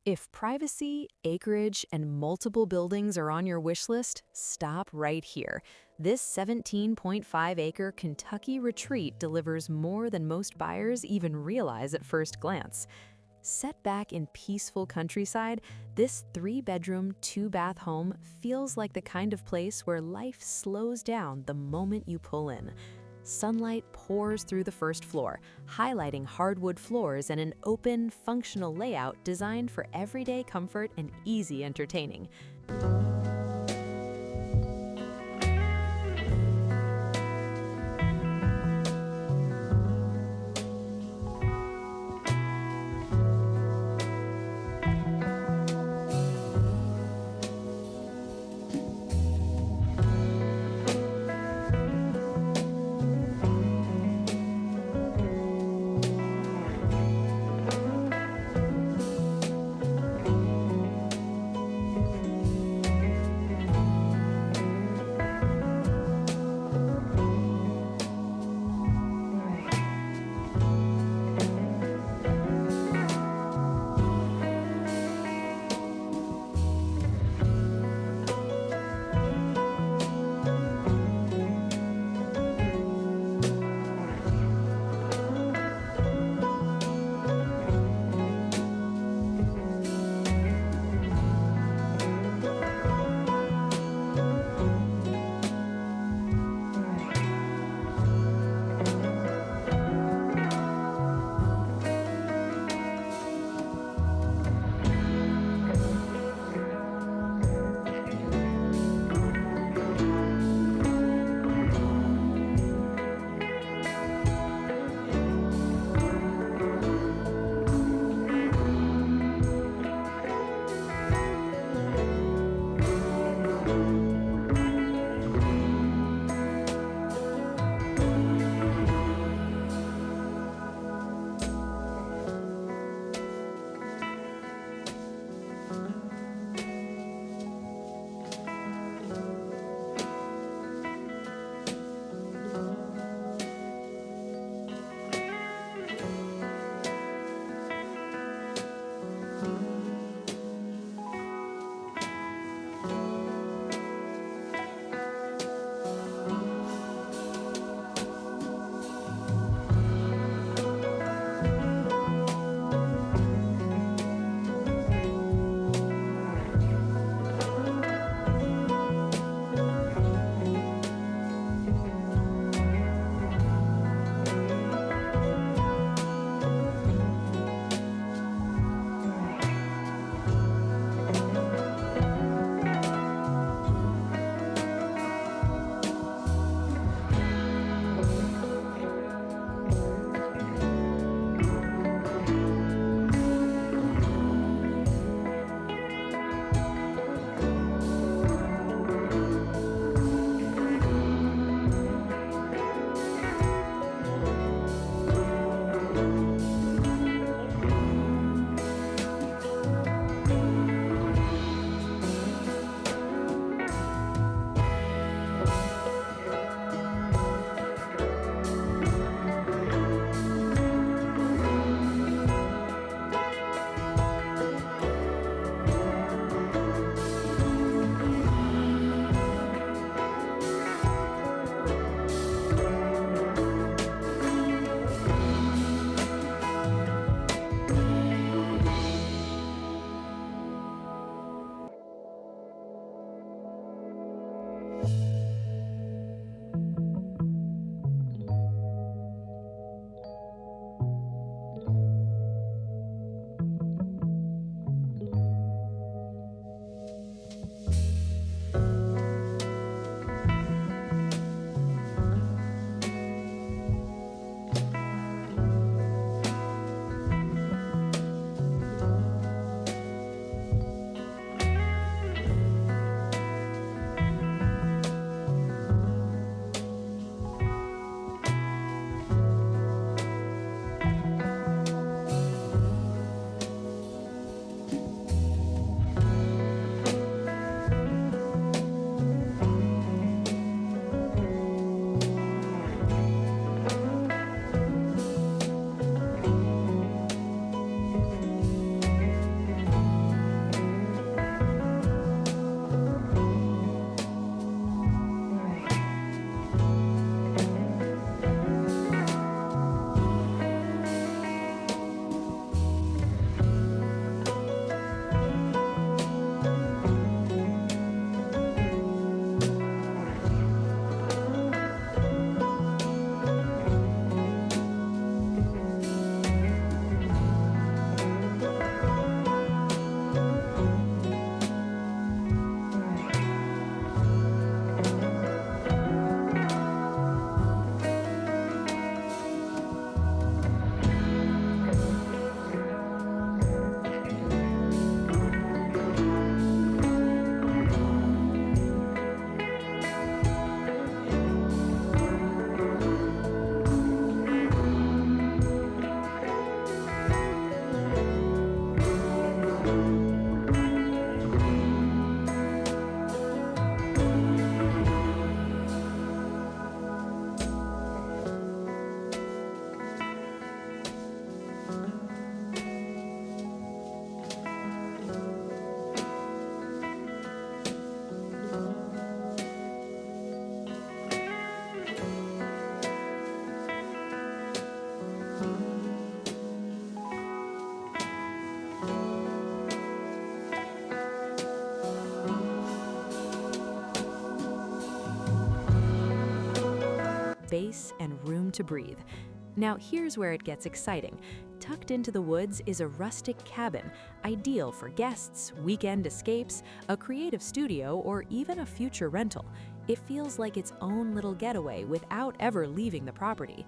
If privacy, acreage, and multiple buildings are on your wish list, stop right here. This 17.5-acre Kentucky retreat delivers more than most buyers even realize at first glance. Set back in peaceful countryside, this 3-bedroom, 2-bath home feels like the kind of place where life slows down the moment you pull in. Sunlight pours through the first floor, highlighting hardwood floors and an open, functional layout designed for everyday comfort and easy entertaining. space and room to breathe. Now here's where it gets exciting. Tucked into the woods is a rustic cabin, ideal for guests, weekend escapes, a creative studio, or even a future rental. It feels like its own little getaway without ever leaving the property.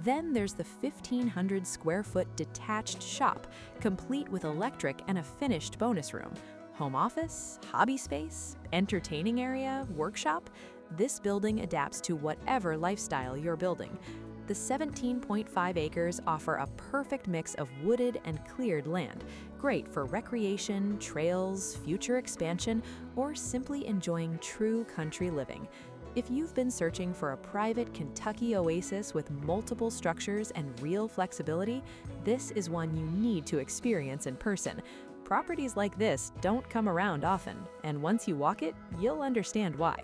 Then there's the 1,500 square foot detached shop, complete with electric and a finished bonus room. Home office, hobby space, entertaining area, workshop. This building adapts to whatever lifestyle you're building. The 17.5 acres offer a perfect mix of wooded and cleared land, great for recreation, trails, future expansion, or simply enjoying true country living. If you've been searching for a private Kentucky oasis with multiple structures and real flexibility, this is one you need to experience in person. Properties like this don't come around often, and once you walk it, you'll understand why.